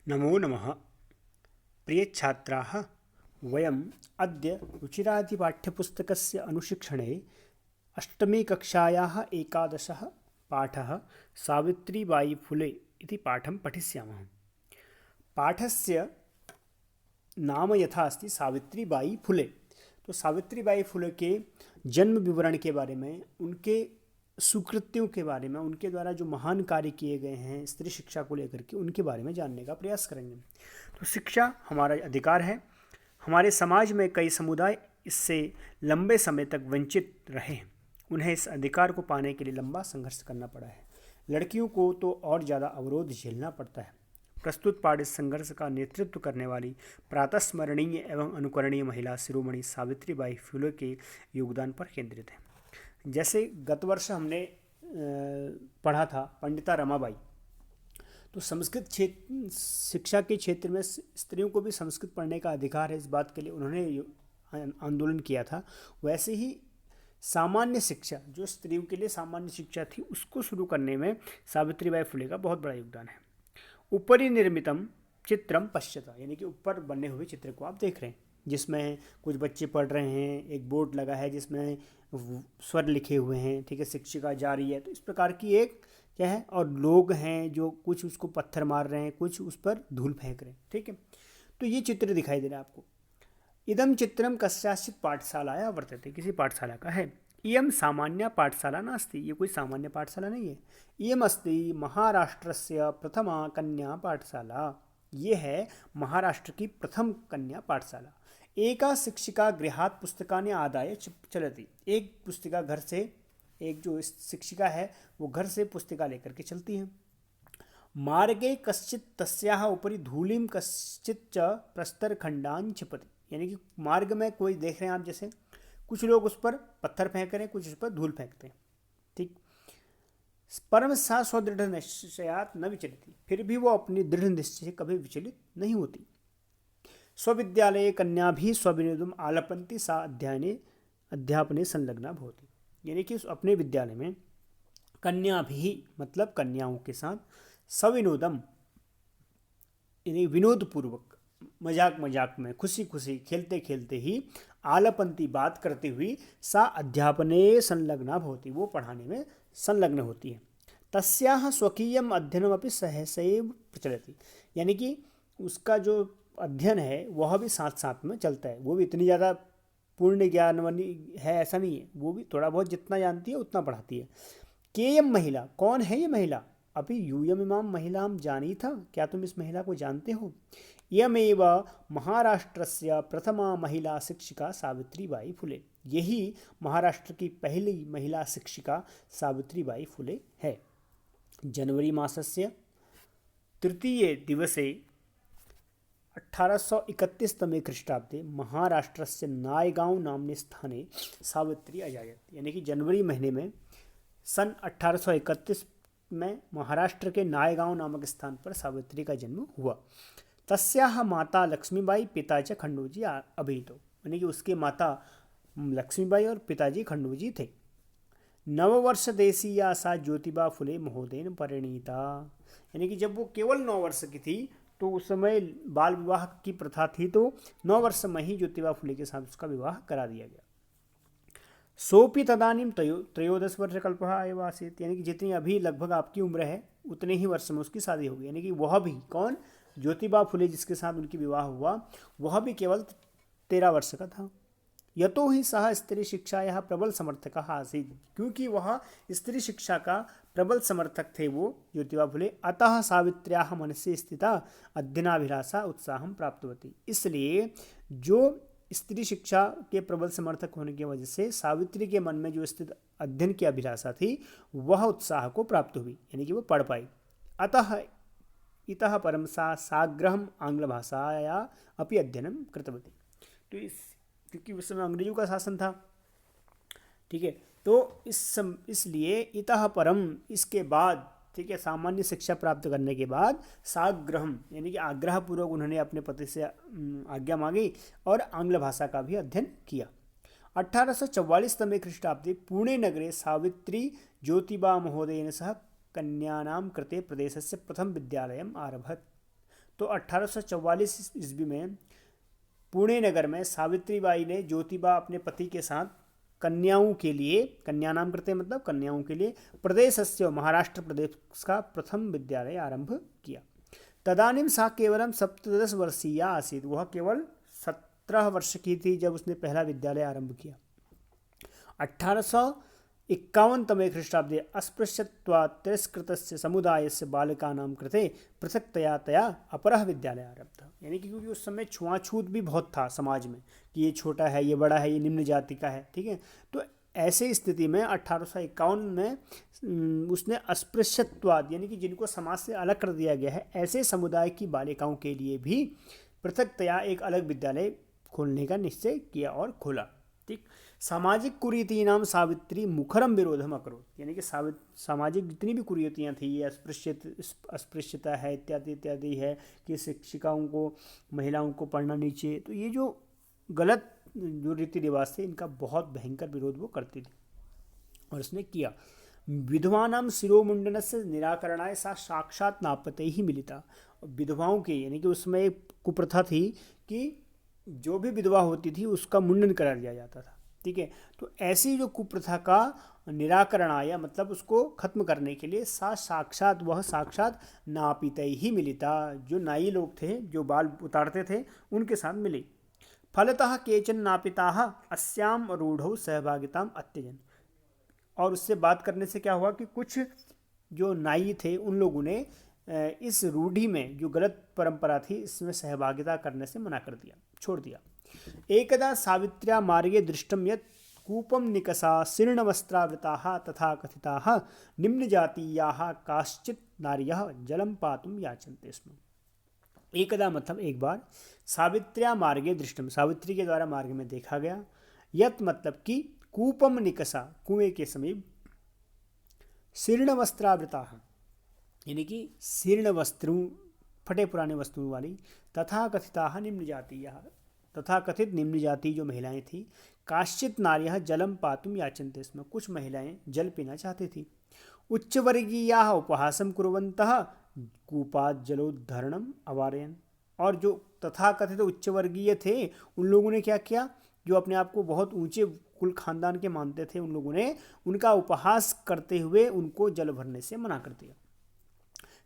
नमो नमः। प्रियछात्राः, वयम् अद्य रुचिरादिपाठ्यपुस्तकस्य अनुशिक्षणे अष्टमीकक्षायाः एकादशः पाठः सावित्रीबाई फुले इति पाठं पठिष्यामः। पाठस्य नाम यथा अस्ति सावित्रीबाई फुले। तो सावित्रीबाई फुले के जन्म विवरण के बारे में, उनके सुकृत्यों के बारे में, उनके द्वारा जो महान कार्य किए गए हैं स्त्री शिक्षा को लेकर के, उनके बारे में जानने का प्रयास करेंगे। तो शिक्षा हमारा अधिकार है। हमारे समाज में कई समुदाय इससे लंबे समय तक वंचित रहे हैं। उन्हें इस अधिकार को पाने के लिए लंबा संघर्ष करना पड़ा है। लड़कियों को तो और ज़्यादा अवरोध झेलना पड़ता है। प्रस्तुत पाठ इस संघर्ष का नेतृत्व करने वाली प्रातस्मरणीय एवं अनुकरणीय महिला शिरोमणि सावित्रीबाई फुले के योगदान पर केंद्रित है। जैसे गत वर्ष हमने पढ़ा था पंडिता रमाबाई, तो संस्कृत क्षेत्र शिक्षा के क्षेत्र में स्त्रियों को भी संस्कृत पढ़ने का अधिकार है, इस बात के लिए उन्होंने आंदोलन किया था। वैसे ही सामान्य शिक्षा, जो स्त्रियों के लिए सामान्य शिक्षा थी, उसको शुरू करने में सावित्रीबाई फुले का बहुत बड़ा योगदान है। ऊपरी निर्मितम चित्रम पश्यता, यानी कि ऊपर बने हुए चित्र को आप देख रहे हैं, जिसमें कुछ बच्चे पढ़ रहे हैं, एक बोर्ड लगा है जिसमें स्वर लिखे हुए हैं, ठीक है, शिक्षिका जा रही है, तो इस प्रकार की एक क्या है, और लोग हैं जो कुछ उसको पत्थर मार रहे हैं, कुछ उस पर धूल फेंक रहे हैं, ठीक है। तो ये चित्र दिखाई दे रहा है आपको। इदम चित्रम कस्याचित् पाठशालाया वर्तते, किसी पाठशाला का है। इयम सामान्य पाठशाला नास्ति, ये कोई सामान्य पाठशाला नहीं है। इयम अस्ति महाराष्ट्रस्य प्रथमा कन्या पाठशाला, ये है महाराष्ट्र की प्रथम कन्या पाठशाला। एका शिक्षिका गृहात् पुस्तकानि आदाय चलती, एक पुस्तिका घर से, एक जो शिक्षिका है वो घर से पुस्तिका लेकर के चलती है। मार्गे कश्चित् तस्याः उपरि धूलिम कश्चित् च प्रस्तरखंडान् क्षिपति, यानी कि मार्ग में कोई देख रहे हैं आप, जैसे कुछ लोग उस पर पत्थर फेंक रहे हैं, कुछ उस पर धूल फेंकते हैं, ठीक। परम सा स्वदृढ़ निश्चयात न विचलित, फिर भी वो अपनी दृढ़ निश्चय से कभी विचलित नहीं होती। स्वविद्यालये कन्या भी स्वविनोदम आलपंती सा अध्यापने संलग्ना भवति, यानी कि अपने विद्यालय में कन्या भी मतलब कन्याओं के साथ सविनोदम यानी विनोद पूर्वक, मजाक मजाक में, खुशी खुशी, खेलते खेलते ही, आलपंती बात करते हुई, सा अध्यापने संलग्ना भवति, वो पढ़ाने में संलग्न होती है। तस्याः स्वकीयम अध्ययनमपि सहसैव प्रचलति, यानी कि उसका जो अध्ययन है वह भी साथ साथ में चलता है। वो भी इतनी ज़्यादा पूर्ण ज्ञानवानी है ऐसा नहीं है, वो भी थोड़ा बहुत जितना जानती है उतना पढ़ाती है। केयम महिला, कौन है ये महिला? अभी यूयम इमाम महिला जानी था, क्या तुम इस महिला को जानते हो? यमेव महाराष्ट्रस्य प्रथमा महिला शिक्षिका सावित्रीबाई फुले, यही महाराष्ट्र की पहली महिला शिक्षिका सावित्रीबाई फुले है। जनवरी मासस्य तृतीये दिवसे 1831तमे ख्रीष्टाब्दे महाराष्ट्रस्य नायगांव नामने स्थाने सावित्री अजायत, यानी कि जनवरी महीने में सन 1831 में महाराष्ट्र के नायगांव नामक स्थान पर सावित्री का जन्म हुआ। तस्याः माता लक्ष्मीबाई, पिताजी खंडूजी अभितो, यानी कि उसके माता लक्ष्मीबाई और पिताजी खंडूजी थे। नववर्ष देशीया सा ज्योतिबा फुले महोदयन परिणीता, यानी कि जब वो केवल 9 वर्ष की थी तो उस समय बाल विवाह की प्रथा थी, तो 9 वर्ष में ही ज्योतिबा फुले के साथ उसका विवाह करा दिया गया। सोपी तदानीम त्रयोदश वर्ष कल्पः एव आसीत्, यानी कि जितनी अभी लगभग आपकी उम्र है उतने ही वर्ष में उसकी शादी होगी, यानी कि वह भी कौन, ज्योतिबा फुले जिसके साथ उनकी विवाह हुआ, वह भी केवल 13 वर्ष का था। यतो ही सह स्त्री शिक्षायाः प्रबल समर्थकः आसीत्, क्योंकि वह स्त्री शिक्षा का प्रबल समर्थक थे वो ज्योतिबा फुले। अतः सावित्र्याः मनसि स्थिता अध्ययनाभिलाषा उत्साहं प्राप्तवती, इसलिए जो स्त्री शिक्षा के प्रबल समर्थक होने की वजह से सावित्री के मन में जो स्थित अध्ययन की अभिलाषा थी वह उत्साह को प्राप्त हुई, यानी कि वो पढ़ पाई। अतः इतः परम सा साग्रहम आंग्ल भाषाया अपि अध्ययनम कृतवती, तो क्योंकि उस समय अंग्रेजों का शासन था, ठीक है, तो इसलिए इतः परम, इसके बाद, ठीक है, सामान्य शिक्षा प्राप्त करने के बाद साग्रहम यानी कि आग्रह पूर्वक उन्होंने अपने पति से आज्ञा मांगी और आंग्ल भाषा का भी अध्ययन किया। 1844तमे ख्रीष्टाब्दे पुणे नगरे सावित्री ज्योतिबा महोदयेन सह कन्यानां कृते प्रदेशस्य प्रथम विद्यालयम् आरभत, तो 1844 ईस्वी में पुणे नगर में सावित्रीबाई ने ज्योतिबा अपने पति के साथ कन्याओं के लिए, कन्या नाम करते मतलब कन्याओं के लिए, प्रदेशस्य महाराष्ट्र प्रदेश का प्रथम विद्यालय आरंभ किया। तदानीं सा केवलम 17 वर्षीया आसीत्, वह केवल 17 वर्ष की थी जब उसने पहला विद्यालय आरंभ किया। 1851 तमे ख्रीष्टाब्दे अस्पृश्यत्वात् तिरस्कृतस्य समुदायस्य बालकानां कृते पृथक्तया तया अपरः विद्यालय आरब्धः। यानी कि क्योंकि उस समय छुआछूत भी बहुत था समाज में कि ये छोटा है, ये बड़ा है, ये निम्न जाति का है, ठीक है। तो ऐसे स्थिति में 1851 में उसने अस्पृश्यत्वाद यानी कि जिनको समाज से अलग कर दिया गया है, ऐसे समुदाय की बालिकाओं के लिए भी पृथक्तया एक अलग विद्यालय खोलने का निश्चय किया और खोला, ठीक। सामाजिक कुरीतीनां सावित्री मुखरम विरोधम अकरोत्, यानी कि सामाजिक जितनी भी कुरीतियाँ थी, ये अस्पृश्यता है इत्यादि इत्यादि है कि शिक्षिकाओं को, महिलाओं को पढ़ना नहीं चाहिए, तो ये जो गलत जो रीति रिवाज थे इनका बहुत भयंकर विरोध वो करती थी और उसने किया। विधवानां शिरोमुंडनस्य निराकरणाय सा साक्षात नापते ही मिलिता। विधवाओं के यानी कि उसमें एक कुप्रथा थी कि जो भी विधवा होती थी उसका मुंडन करा दिया जाता था, ठीक है। तो ऐसी जो कुप्रथा का निराकरण आया, मतलब उसको खत्म करने के लिए वह साक्षात नापित ही मिलिता, जो नाई लोग थे जो बाल उतारते थे उनके साथ मिली। फलतः केचन नापिताः अस्याम रूढ़ौ सहभागिताम अत्यजन, और उससे बात करने से क्या हुआ कि कुछ जो नाई थे उन लोगों ने इस रूढ़ी में जो गलत परंपरा थी इसमें सहभागिता करने से मना कर दिया, छोड़ दिया। एकदा सावित्र्या मार्गे दृष्टम यत् कूपम निकषा शीर्णवस्त्रावृताः तथा कथिताः निम्नजातीयाः काश्चित् नार्यः जलं पातुं याचन्ते स्म। एकदा मतलब एक बार, सावित्र्या मार्गे दृष्टम, सावित्री के द्वारा मार्ग में देखा गया, यत् मतलब कि कूपम निकषा, कुएं के समीप, शीर्ण वस्त्रावृताः यानी कि शीर्ण वस्त्रों, फटे पुराने वस्त्रों वाली, तथा कथिताः निम्न जातीयाः, तथा कथित निम्न जाति जो महिलाएं थी, काश्चित नार्यः जलम पातुम याचन्ते स्म, कुछ महिलाएं जल पीना चाहती थी। उच्च वर्गीयाः उपहासं कुर्वन्तः कूपात् जलोद्धरणम अवारयन्, और जो तथा कथित उच्च वर्गीय थे उन लोगों ने क्या किया, जो अपने आप को बहुत ऊंचे कुल खानदान के मानते थे, उन लोगों ने उनका उपहास करते हुए उनको जल भरने से मना कर दिया।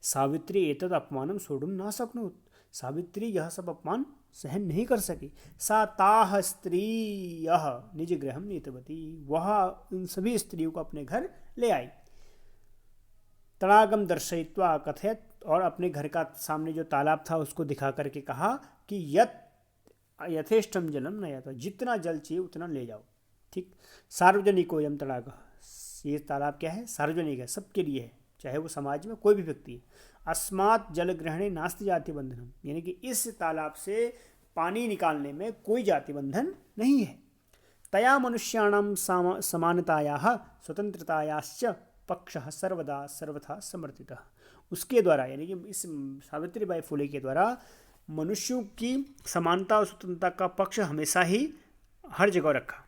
सावित्री एतद अपमानम सोढुम न शक्नोत्, सावित्री यह सब अपमान सहन नहीं कर सकी। सा ताः स्त्रियः निज गृहं नीतवती, वह उन सभी स्त्रियों को अपने घर ले आई। तड़ागम दर्शयित्वा कथयत, और अपने घर का सामने जो तालाब था उसको दिखा करके कहा कि यथेष्टम जलम नयत, जितना जल चाहिए उतना ले जाओ, ठीक। सार्वजनिकोयम तड़ाग, ये तालाब क्या है, सार्वजनिक है, सबके लिए है, चाहे वो समाज में कोई भी व्यक्ति है। अस्मात् जल ग्रहणे नास्ति जाति बंधनम, यानी कि इस तालाब से पानी निकालने में कोई जाति बंधन नहीं है। तया मनुष्याणां समानतायाः स्वतंत्रतायाश्च पक्षः सर्वदा सर्वथा समर्थितः, उसके द्वारा यानी कि इस सावित्रीबाई फुले के द्वारा मनुष्यों की समानता और स्वतंत्रता का पक्ष हमेशा ही हर जगह रखा।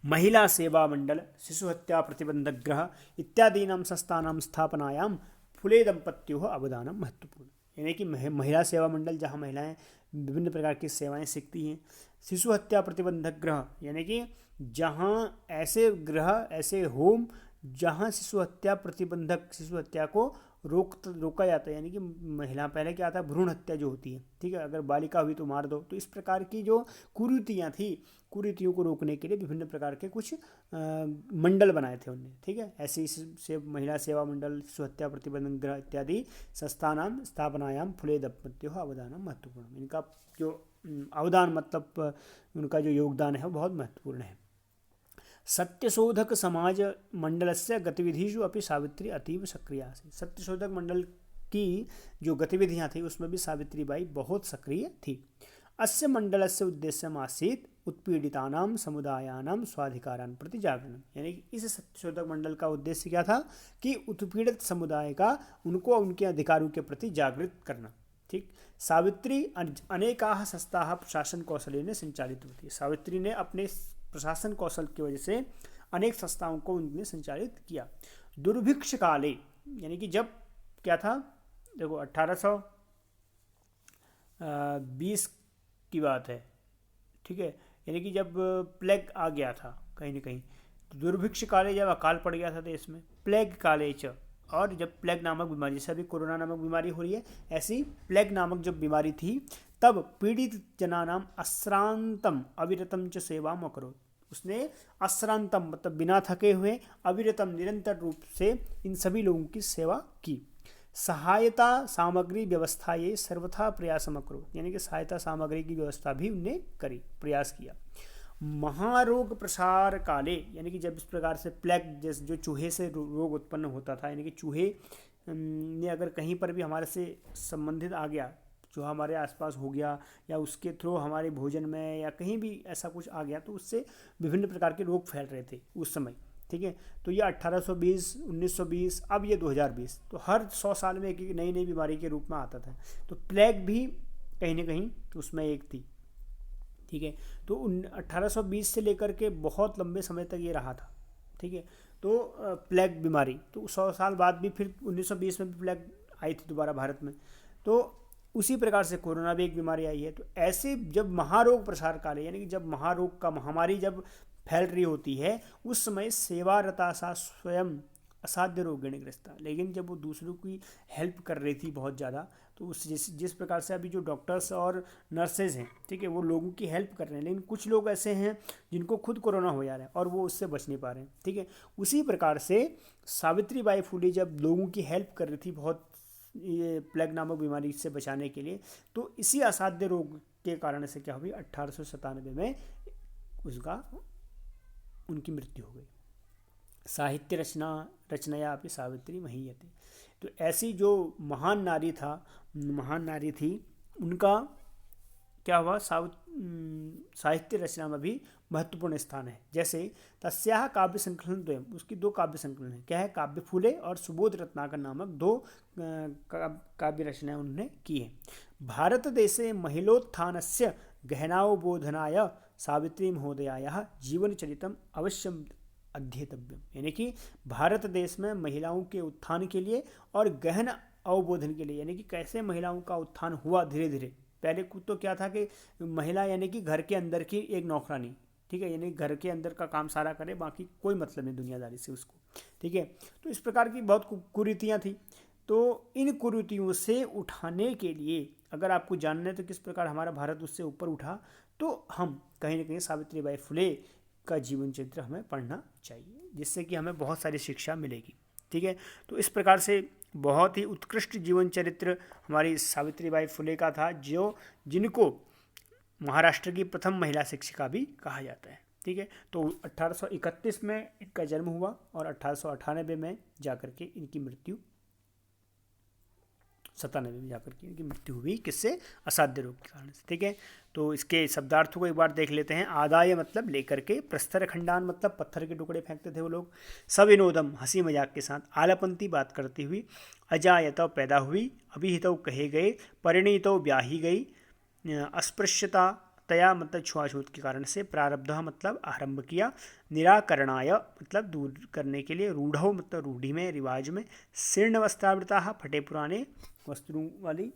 महिला सेवा मंडल, शिशु हत्या प्रतिबंधक गृह इत्यादीनां संस्थानां स्थापनायां फुले दंपत्योः अवदानं महत्वपूर्ण, यानी कि महिला सेवा मंडल जहाँ महिलाएं विभिन्न प्रकार की सेवाएं सीखती हैं। शिशु हत्या प्रतिबंधक गृह, यानी कि जहाँ ऐसे गृह, ऐसे होम जहाँ शिशु हत्या प्रतिबंधक, शिशु हत्या को रोका जाता है, यानी कि महिला, पहले क्या था भ्रूण हत्या जो होती है, ठीक है, अगर बालिका हुई तो मार दो, तो इस प्रकार की जो कुरीतियाँ थी, कुरीतियों को रोकने के लिए विभिन्न प्रकार के कुछ मंडल बनाए थे उनने, ठीक है। ऐसे से महिला सेवा मंडल, शिशु हत्या प्रतिबंधक गृह इत्यादि संस्थानां स्थापनायां फुले दंपत्योः अवदानं महत्वपूर्ण, इनका जो अवदान मतलब उनका जो योगदान है वो बहुत महत्वपूर्ण है। सत्यशोधक समाज मंडलस्य गतिविधिषु अपि सावित्री अतीव सक्रिया आसीत्, सत्यशोधक मंडल की जो गतिविधियां थी उसमें भी सावित्रीबाई बहुत सक्रिय थी। अस्य मंडलस्य उद्देश्यम् आसीत् उत्पीड़ितानां समुदायानां स्वाधिकारान् प्रति जागरणं, यानी कि इस सत्यशोधक मंडल का उद्देश्य क्या था कि उत्पीड़ित समुदाय का, उनको उनके अधिकारों के प्रति जागृत करना, ठीक। सावित्री अनेकाः संस्थाः प्रशासन कौशलेन संचालित होती है, सावित्री ने अपने प्रशासन कौशल की वजह से अनेक संस्थाओं को उन्होंने संचालित किया। दुर्भिक्ष काले, यानी कि जब क्या था, देखो 1820 की बात है, ठीक है। यानी कि जब प्लेग आ गया था कहीं ना कहीं, तो दुर्भिक्ष काले, जब अकाल पड़ गया था देश में, प्लेग काले च, और जब प्लेग नामक बीमारी, जैसे अभी कोरोना नामक बीमारी हो रही है, ऐसी प्लेग नामक जब बीमारी थी, तब पीड़ित जनानाम अश्रांतम अविरतम च सेवाम अकरोत्। उसने अश्रांतम मतलब बिना थके हुए, अविरतम निरंतर रूप से इन सभी लोगों की सेवा की। सहायता सामग्री व्यवस्था ये सर्वथा प्रयासम अकरोत्, यानी कि सहायता सामग्री की व्यवस्था भी उनने करी, प्रयास किया। महारोग प्रसार काले, यानी कि जब इस प्रकार से प्लेग, जैसे जो चूहे से रोग उत्पन्न होता था, यानी कि चूहे ने अगर कहीं पर भी हमारे से संबंधित आ गया, जो हमारे आसपास हो गया, या उसके थ्रू हमारे भोजन में या कहीं भी ऐसा कुछ आ गया, तो उससे विभिन्न प्रकार के रोग फैल रहे थे उस समय, ठीक है। तो ये 1820, 1920, अब ये 2020, तो हर 100 साल में एक नई नई बीमारी के रूप में आता था। तो प्लेग भी कहीं ना कहीं तो उसमें एक थी, ठीक है। तो 1820 से लेकर के बहुत लंबे समय तक ये रहा था, ठीक है। तो प्लेग बीमारी, तो 100 साल बाद भी फिर 1920 में भी प्लेग आई थी दोबारा भारत में। तो उसी प्रकार से कोरोना भी एक बीमारी आई है। तो ऐसे जब महारोग प्रसार काल है, यानी कि जब महारोग का महामारी जब फैल रही होती है, उस समय सेवारता सा स्वयं असाध्य रोगिणी ग्रस्ता, लेकिन जब वो दूसरों की हेल्प कर रही थी बहुत ज़्यादा, तो उस जिस प्रकार से अभी जो डॉक्टर्स और नर्सेज हैं, ठीक है, वो लोगों की हेल्प कर रहे हैं, लेकिन कुछ लोग ऐसे हैं जिनको खुद कोरोना हो जा रहा है और वो उससे बच नहीं पा रहे हैं, ठीक है। उसी प्रकार से सावित्री बाई फुले जब लोगों की हेल्प कर रही थी बहुत, ये प्लेग नामक बीमारी से बचाने के लिए, तो इसी असाध्य रोग के कारण से क्या हुई, 1897 में उसका उनकी मृत्यु हो गई। साहित्य रचनाया अपनी सावित्री महीयते। तो ऐसी जो महान नारी थी, उनका क्या हुआ, साहित्य रचना में भी महत्वपूर्ण स्थान है। जैसे तस्याह काव्य संकलन द्वयम, उसकी 2 काव्य संकलन है, क्या है, काव्य फूले और सुबोध रत्नाकर नामक 2 काव्य रचनाएं उन्होंने की हैं। भारत देशे महिलोत्थानस्य गहनावबोधनाय सावित्री महोदयायाः जीवनचरितम अवश्यम अध्येतव्यम, यानी कि भारत देश में महिलाओं के उत्थान के लिए और गहन अवबोधन के लिए, यानी कि कैसे महिलाओं का उत्थान हुआ धीरे धीरे। पहले कुछ तो क्या था कि महिला यानी कि घर के अंदर की एक नौकरानी, ठीक है, यानी घर के अंदर का काम सारा करे, बाकी कोई मतलब नहीं दुनियादारी से उसको, ठीक है। तो इस प्रकार की बहुत कुरीतियाँ थी। तो इन कुरीतियों से उठाने के लिए अगर आपको जानना है तो किस प्रकार हमारा भारत उससे ऊपर उठा, तो हम कहीं ना कहीं सावित्री बाई फुले का जीवन चरित्र हमें पढ़ना चाहिए, जिससे कि हमें बहुत सारी शिक्षा मिलेगी, ठीक है। तो इस प्रकार से बहुत ही उत्कृष्ट जीवन चरित्र हमारी सावित्री बाई फुले का था, जिनको महाराष्ट्र की प्रथम महिला शिक्षिका भी कहा जाता है, ठीक है। तो 1831 में इनका जन्म हुआ और 1898 में जाकर के इनकी मृत्यु, 97 में जाकर के इनकी मृत्यु हुई, किससे, असाध्य रोग के कारण से, ठीक है। तो इसके शब्दार्थों को एक बार देख लेते हैं। आदाय मतलब लेकर के, प्रस्तर खंडान मतलब पत्थर के टुकड़े फेंकते थे वो लोग, सविनोदम हंसी मजाक के साथ, आलापंती बात करती हुई, अजायतव पैदा हुई, अभिहितव कहे गए, परिणीतव ब्याही गई, अस्पृश्यता तया मतलब छुआछूत के कारण से, प्रारब्ध मतलब आरंभ किया, निराकरणाय मतलब दूर करने के लिए, रूढ़व मतलब रूढ़ी में, रिवाज में, शीर्ण वस्त्रावृता फटे पुराने वस्त्रों वाली,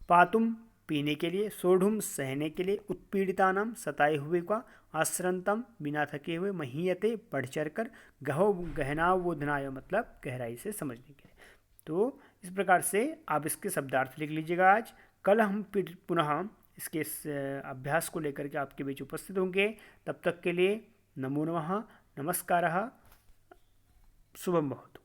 पातुम पीने के लिए, सोढ़ुम सहने के लिए, उत्पीड़िता नाम सताए हुए का, आश्रंतम बिना थके हुए, महीयते बढ़ चढ़ कर, गहनावबोधनाय मतलब गहराई से समझने के लिए। तो इस प्रकार से आप इसके शब्दार्थ लिख लीजिएगा। आज कल हम पुनः इसके अभ्यास को लेकर के आपके बीच उपस्थित होंगे। तब तक के लिए नमो नमः, नमस्कारः, शुभम भवतु।